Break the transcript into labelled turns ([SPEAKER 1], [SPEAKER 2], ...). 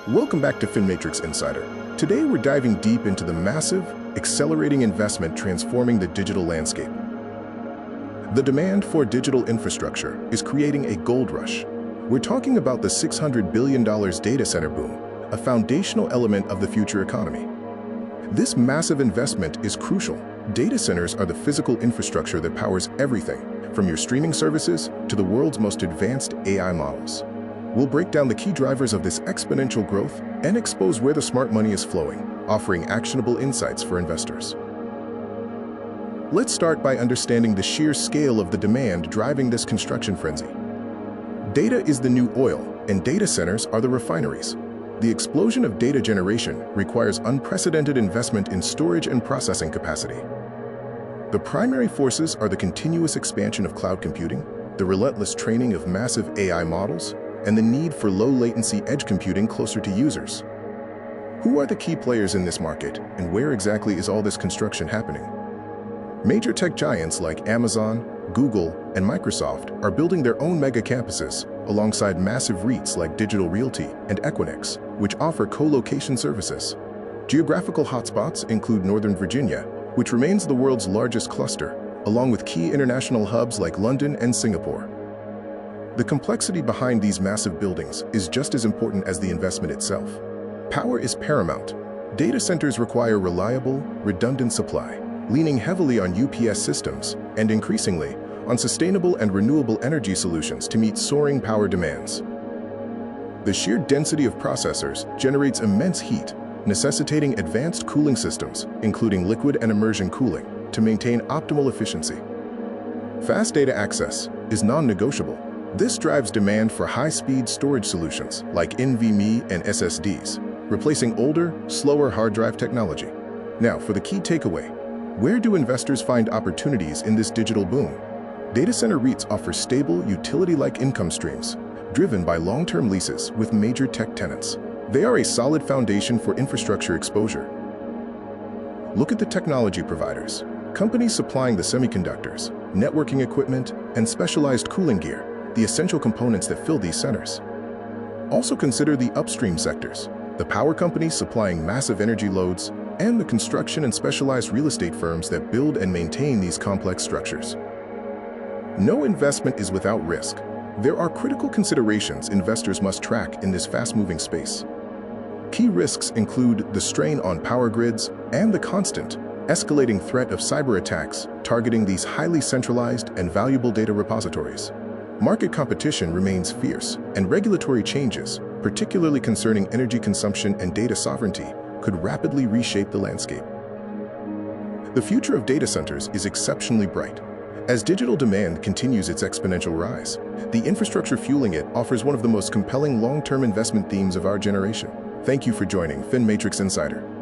[SPEAKER 1] Welcome back to FinMatrix Insider. Today we're diving deep into the massive, accelerating investment transforming the digital landscape. The demand for digital infrastructure is creating a gold rush. We're talking about the $600 billion data center boom, a foundational element of the future economy. This massive investment is crucial. Data centers are the physical infrastructure that powers everything, from your streaming services to the world's most advanced AI models. We'll break down the key drivers of this exponential growth and expose where the smart money is flowing, offering actionable insights for investors. Let's start by understanding the sheer scale of the demand driving this construction frenzy. Data is the new oil, and data centers are the refineries. The explosion of data generation requires unprecedented investment in storage and processing capacity. The primary forces are the continuous expansion of cloud computing, the relentless training of massive AI models, and the need for low-latency edge computing closer to users. Who are the key players in this market, and where exactly is all this construction happening? Major tech giants like Amazon, Google, and Microsoft are building their own mega campuses alongside massive REITs like Digital Realty and Equinix, which offer co-location services. Geographical hotspots include Northern Virginia, which remains the world's largest cluster, along with key international hubs like London and Singapore. The complexity behind these massive buildings is just as important as the investment itself. Power is paramount. Data centers require reliable, redundant supply, leaning heavily on UPS systems and increasingly on sustainable and renewable energy solutions to meet soaring power demands. The sheer density of processors generates immense heat, necessitating advanced cooling systems, including liquid and immersion cooling, to maintain optimal efficiency. Fast data access is non-negotiable. This drives demand for high-speed storage solutions like NVMe and SSDs, replacing older, slower hard drive technology. Now, for the key takeaway, where do investors find opportunities in this digital boom? Data center REITs offer stable, utility-like income streams, driven by long-term leases with major tech tenants. They are a solid foundation for infrastructure exposure. Look at the technology providers. Companies supplying the semiconductors, networking equipment, and specialized cooling gear, the essential components that fill these centers. Also consider the upstream sectors, the power companies supplying massive energy loads, and the construction and specialized real estate firms that build and maintain these complex structures. No investment is without risk. There are critical considerations investors must track in this fast-moving space. Key risks include the strain on power grids and the constant, escalating threat of cyber attacks targeting these highly centralized and valuable data repositories. Market competition remains fierce, and regulatory changes, particularly concerning energy consumption and data sovereignty, could rapidly reshape the landscape. The future of data centers is exceptionally bright. As digital demand continues its exponential rise, the infrastructure fueling it offers one of the most compelling long-term investment themes of our generation. Thank you for joining FinMatrix Insider.